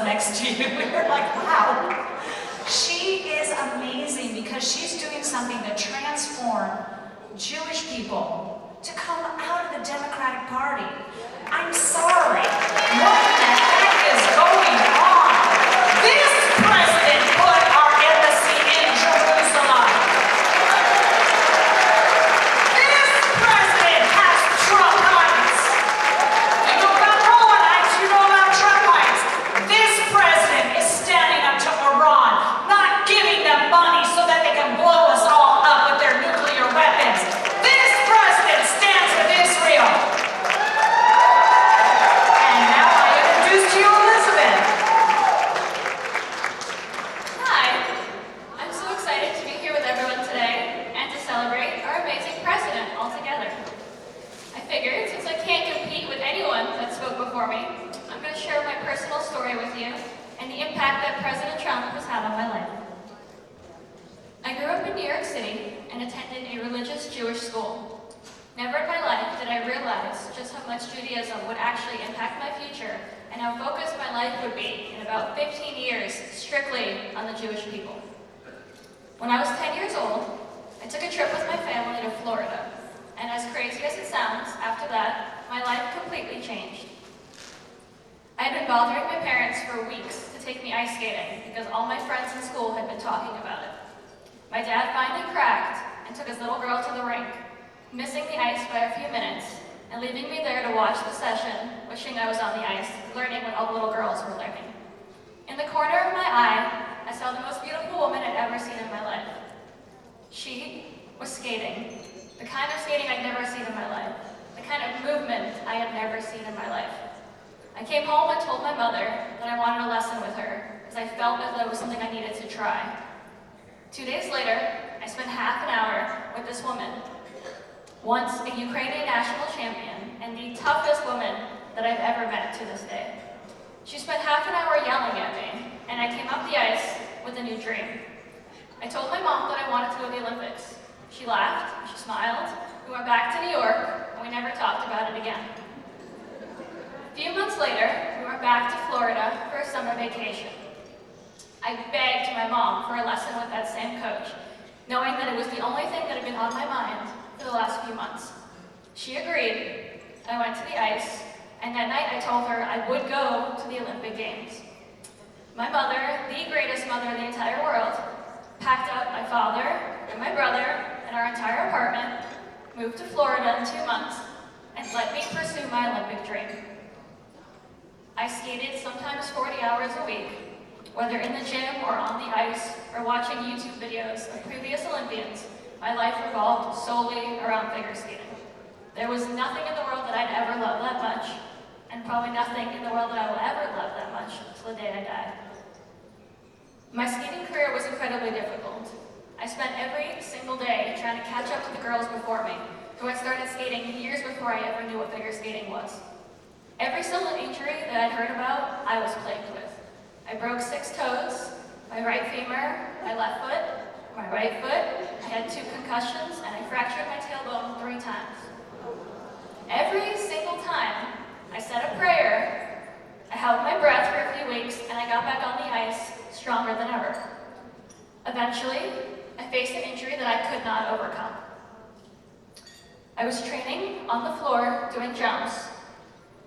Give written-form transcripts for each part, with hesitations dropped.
next to you. We were like, wow. She is amazing because she's doing something to transform Jewish people to come out of the Democratic Party. I'm sorry. What the heck is going on? This president put our embassy in Jerusalem. This president has Trump heights. You know about Rolanites, you know about Trump heights. This president is standing up to Iran, not giving them money so that they can blow us all up with their nuclear weapons. This president stands with Israel. And now I introduce to you Elizabeth. Hi, I'm so excited to be here with everyone today and to celebrate our amazing president all together. I figured since I can't compete with anyone that spoke before me, I'm going to share my personal story with you and the impact that President Trump has had on my life. I grew up in New York City and attended a religious Jewish school. Never in my life did I realize just how much Judaism would actually impact my future and how focused my life would be in about 15 years strictly on the Jewish people. When I was 10 years old, I took a trip with my family to Florida, and as crazy as it sounds, after that, my life completely changed. I had been bothering my parents for weeks to take me ice skating because all my friends in school had been talking about it. My dad finally cracked and took his little girl to the rink, missing the ice by a few minutes and leaving me there to watch the session, wishing I was on the ice, learning what all the little girls were learning. In the corner of my eye, I saw the most beautiful woman I'd ever seen in my life. She was skating, the kind of skating I'd never seen in my life, the kind of movement I had never seen in my life. I came home and told my mother that I wanted a lesson with her, as I felt as though it was something I needed to try. 2 days later, I spent half an hour with this woman, once a Ukrainian national champion and the toughest woman that I've ever met to this day. She spent half an hour yelling at me, and I came up the ice with a new dream. I told my mom that I wanted to go to the Olympics. She laughed, she smiled, we went back to New York, and we never talked about it again. A few months later, we went back to Florida for a summer vacation. I begged my mom for a lesson with that same coach, knowing that it was the only thing that had been on my mind for the last few months. She agreed. I went to the ice, and that night I told her I would go to the Olympic Games. My mother, the greatest mother in the entire world, packed up my father and my brother and our entire apartment, moved to Florida in 2 months, and let me pursue my Olympic dream. I skated sometimes 40 hours a week, whether in the gym or on the ice or watching YouTube videos of previous Olympians. My life revolved solely around figure skating. There was nothing in the world that I'd ever loved that much, and probably nothing in the world that I will ever love that much until the day I die. My skating career was incredibly difficult. I spent every single day trying to catch up to the girls before me, who had started skating years before I ever knew what figure skating was. Every single injury that I'd heard about, I was plagued with. I broke 6 toes, my right femur, my left foot, my right foot. I had 2 concussions, and I fractured my tailbone 3 times. Every single time I said a prayer, I held my breath for a few weeks, and I got back on the ice stronger than ever. Eventually, I faced an injury that I could not overcome. I was training on the floor doing jumps,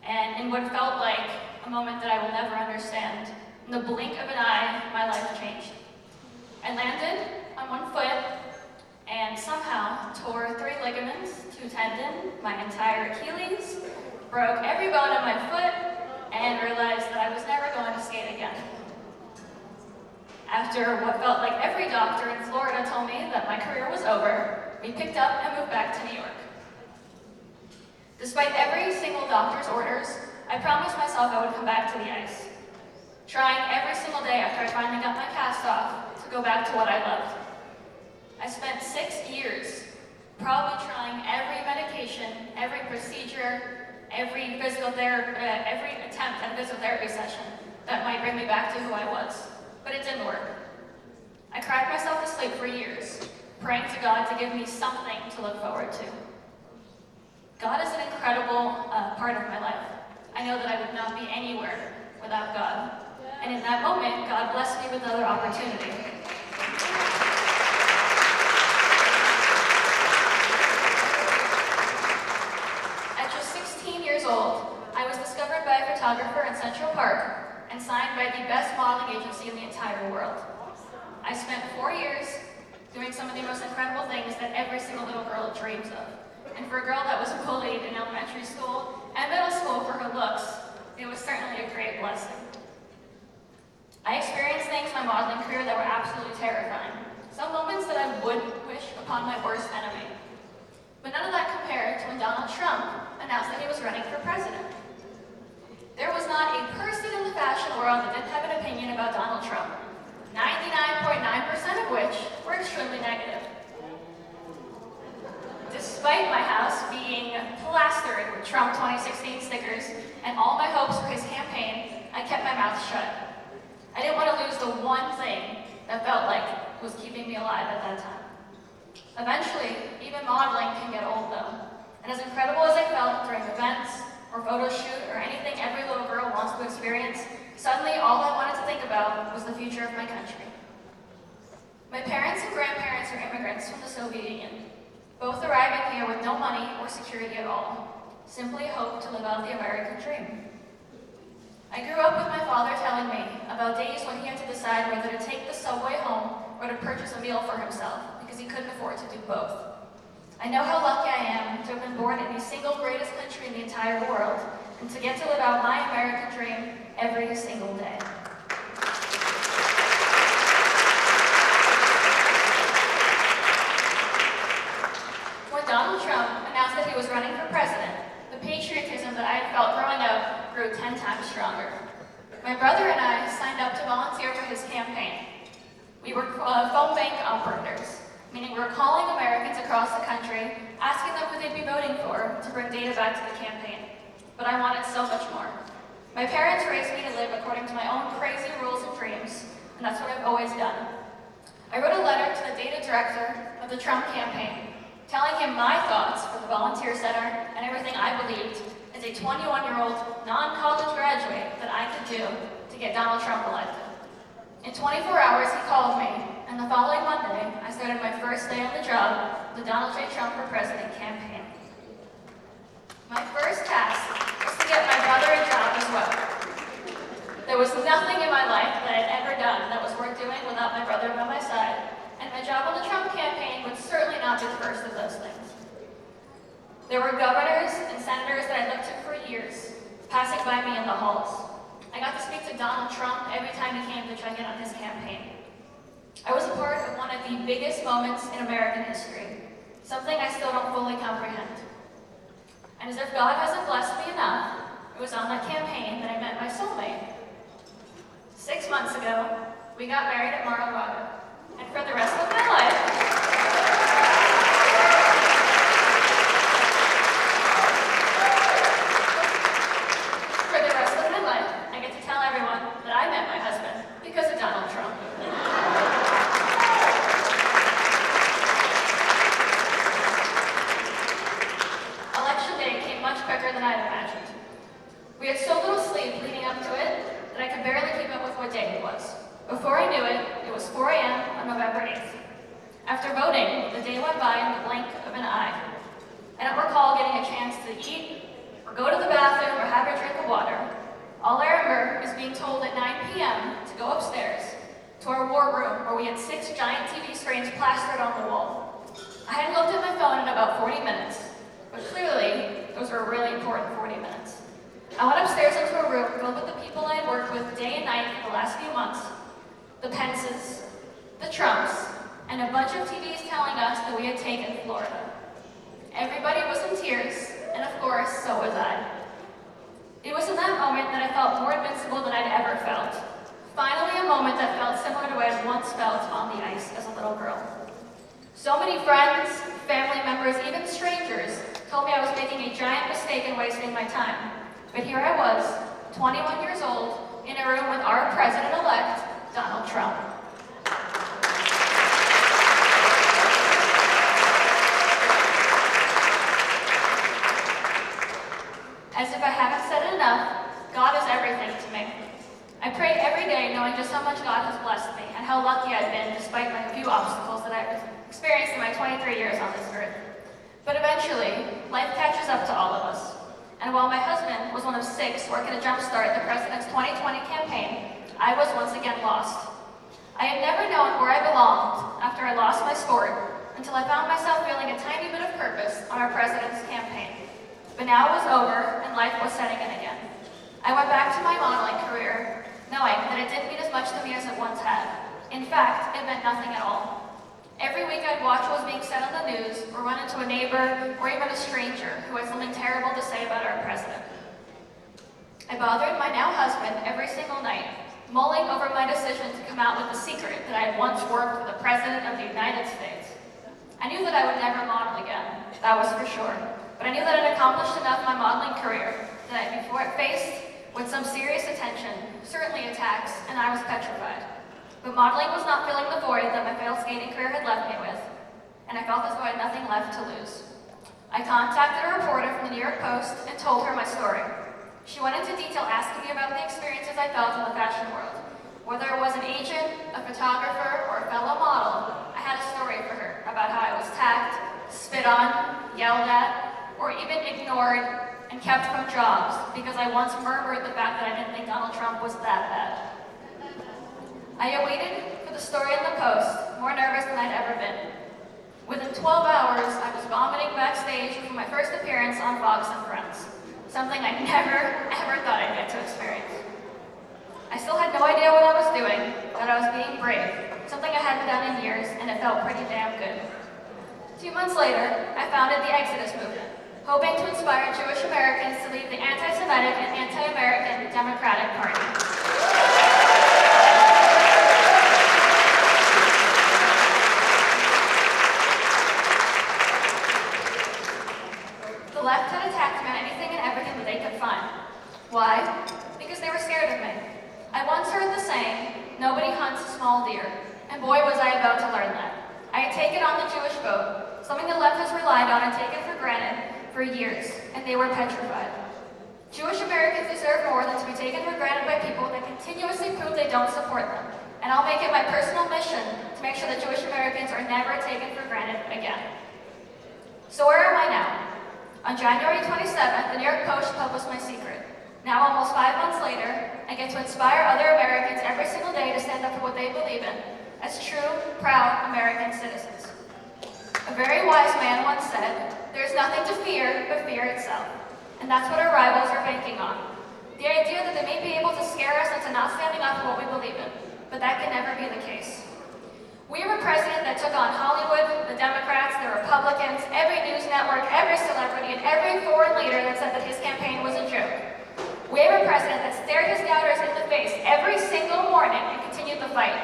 and in what felt like a moment that I will never understand, in the blink of an eye, my life changed. I landed on 1 foot and somehow tore 3 ligaments, 2 tendons, my entire Achilles, broke every bone in my foot, and realized that I was never going to skate again. After what felt like every doctor in Florida told me that my career was over, we picked up and moved back to New York. Despite every single doctor's orders, I promised myself I would come back to the ice, trying every single day after I finally got my cast off to go back to what I loved. I spent 6 years probably trying every medication, every procedure, every attempt at a physical therapy session that might bring me back to who I was, but it didn't work. I cried myself to sleep for years, praying to God to give me something to look forward to. God is an incredible part of my life. I know that I would not be anywhere without God. And in blessed me with another opportunity. At just 16 years old, I was discovered by a photographer in Central Park and signed by the best modeling agency in the entire world. I spent 4 years doing some of the most incredible things that every single little girl dreams of. And for a girl that was bullied in elementary school and middle school for her looks, it was certainly a great blessing. I experienced things in my modeling career that were absolutely terrifying. Some moments that I would wish upon my worst enemy. But none of that compared to when Donald Trump announced that he was running for president. There was not a person in the fashion world that didn't have an opinion about Donald Trump, 99.9% of which were extremely negative. Despite my house being plastered with Trump 2016 stickers and all my hopes for his campaign, I kept my mouth shut. I didn't want to lose the one thing that felt like was keeping me alive at that time. Eventually, even modeling can get old though. And as incredible as I felt during events or photo shoot or anything every little girl wants to experience, suddenly all I wanted to think about was the future of my country. My parents and grandparents are immigrants from the Soviet Union, both arriving here with no money or security at all, simply hope to live out the American dream. I grew up with my father telling me about days when he had to decide whether to take the subway home or to purchase a meal for himself because he couldn't afford to do both. I know how lucky I am to have been born in the single greatest country in the entire world and to get to live out my American dream every single day. When Donald Trump announced that he was running for president, the patriotism that I had felt growing up grew 10 times stronger. My brother and I signed up to volunteer for his campaign. We were phone bank operators, meaning we were calling Americans across the country, asking them who they'd be voting for to bring data back to the campaign. But I wanted so much more. My parents raised me to live according to my own crazy rules and dreams, and that's what I've always done. I wrote a letter to the data director of the Trump campaign, telling him my thoughts for the volunteer center and everything I believed as a 21-year-old non-college graduate that I could do to get Donald Trump elected. In 24 hours, he called me, and the following Monday, I started my first day on the job, the Donald J. Trump for President campaign. My first task was to get my brother a job as well. There was nothing in my life that I'd ever done that was worth doing without my brother by my side, and my job on the Trump campaign would certainly not be the first of those things. There were governors and senators that I looked to for years, passing by me in the halls. I got to speak to Donald Trump every time he came to check in on his campaign. I was a part of one of the biggest moments in American history, something I still don't fully comprehend. And as if God hasn't blessed me enough, it was on that campaign that I met my soulmate. 6 months ago, we got married at Mar-a-Lago, and for the rest of my life, I get to tell everyone that I met my husband because of Donald Trump. Election day came much quicker than I had imagined. We had so little sleep leading up to it that I could barely keep up with what day it was. Before I knew it, it was 4 a.m. on November 8th. After voting, the day went by in the blink of an eye. I don't recall getting a chance to eat, or go to the bathroom, or have a drink of water. All I remember is being told at 9 p.m. to go upstairs to our war room where we had 6 giant TV screens plastered on the wall. I hadn't looked at my phone in about 40 minutes, but clearly those were really important 40 minutes. I went upstairs into a room filled with the people I had worked with day and night for the last few months, the Pences, the Trumps, and a bunch of TVs telling us that we had taken Florida. Everybody was in tears, and of course, so was I. It was in that moment that I felt more invincible than I'd ever felt. Finally, a moment that felt similar to what I'd once felt on the ice as a little girl. So many friends, family members, even strangers told me I was making a giant mistake and wasting my time. But here I was, 21 years old, in a room with our president-elect, Donald Trump. As if I haven't said it enough, God is everything to me. I pray every day knowing just how much God has blessed me and how lucky I've been despite my few obstacles that I've experienced in my 23 years on this earth. But eventually, life catches up to all of us. And while my husband was one of 6 working to jumpstart the president's 2020 campaign, I was once again lost. I had never known where I belonged after I lost my sport until I found myself feeling a tiny bit of purpose on our president's campaign. But now it was over and life was setting in again. I went back to my modeling career, knowing that it didn't mean as much to me as it once had. In fact, it meant nothing at all. Every week I'd watch what was being said on the news, or run into a neighbor, or even a stranger who had something terrible to say about our president. I bothered my now husband every single night, mulling over my decision to come out with the secret that I had once worked for the President of the United States. I knew that I would never model again, that was for sure. But I knew that I'd accomplished enough in my modeling career that before it faced with some serious attention, certainly attacks, and I was petrified. But modeling was not filling the void that my failed skating career had left me with, and I felt as though I had nothing left to lose. I contacted a reporter from the New York Post and told her my story. She went into detail asking me about the experiences I felt in the fashion world. Whether it was an agent, a photographer, or a fellow model, I had a story for her about how I was attacked, spit on, yelled at, or even ignored and kept from jobs because I once murmured the fact that I didn't think Donald Trump was that bad. I awaited for the story in the Post, more nervous than I'd ever been. Within 12 hours, I was vomiting backstage for my first appearance on Fox and Friends, something I never, ever thought I'd get to experience. I still had no idea what I was doing, but I was being brave, something I hadn't done in years, and it felt pretty damn good. 2 months later, I founded the Exodus movement, hoping to inspire Jewish Americans to leave the anti-Semitic and anti-American Democratic Party. The left had attacked me on anything and everything that they could find. Why? Because they were scared of me. I once heard the saying, "Nobody hunts a small deer," and boy was I about to learn that. I had taken on the Jewish vote, something the left has relied on and taken for granted for years, and they were petrified. Jewish Americans deserve more than to be taken for granted by people that continuously prove they don't support them, and I'll make it my personal mission to make sure that Jewish Americans are never taken for granted again. So where am I now? On January 27th, the New York Post published my secret. Now, almost 5 months later, I get to inspire other Americans every single day to stand up for what they believe in, as true, proud American citizens. A very wise man once said, "There's nothing to fear but fear itself." And that's what our rivals are banking on. The idea that they may be able to scare us into not standing up for what we believe in, but that can never be the case. We have a president that took on Hollywood, the Democrats, the Republicans, every news network, every celebrity, and every foreign leader that said that his campaign was a joke. We have a president that stared his doubters in the face every single morning and continued the fight.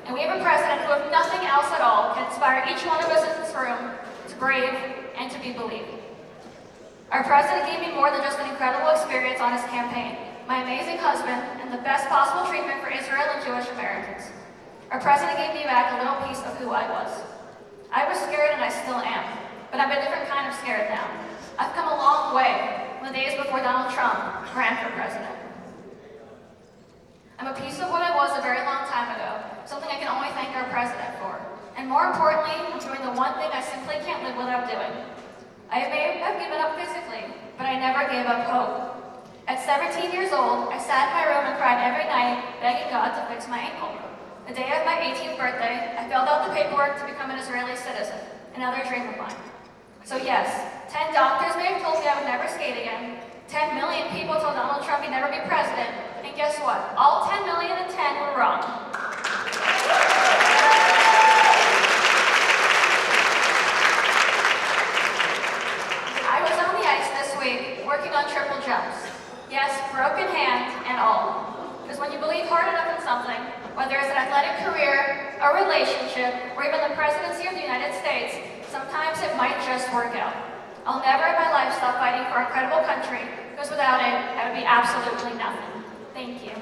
And we have a president who, if nothing else at all, can inspire each one of us in this room to brave and to be believed. Our president gave me more than just an incredible experience on his campaign, my amazing husband, and the best possible treatment for Israel and Jewish Americans. Our president gave me back a little piece of who I was. I was scared and I still am, but I'm a different kind of scared now. I've come a long way from the days before Donald Trump ran for president. I'm a piece of what I was a very long time ago, something I can only thank our president for. And more importantly, I'm doing the one thing I simply can't live without doing. I may have given up physically, but I never gave up hope. At 17 years old, I sat in my room and cried every night, begging God to fix my ankle. The day of my 18th birthday, I filled out the paperwork to become an Israeli citizen, another dream of mine. So yes, 10 doctors may have told me I would never skate again, 10 million people told Donald Trump he'd never be president, and guess what? All 10 million and 10 were wrong. I was on the ice this week, working on triple jumps. Yes, broken hand and all. Because when you believe hard enough in something, whether it's an athletic career, a relationship, or even the presidency of the United States, sometimes it might just work out. I'll never in my life stop fighting for our incredible country, because without it, I would be absolutely nothing. Thank you.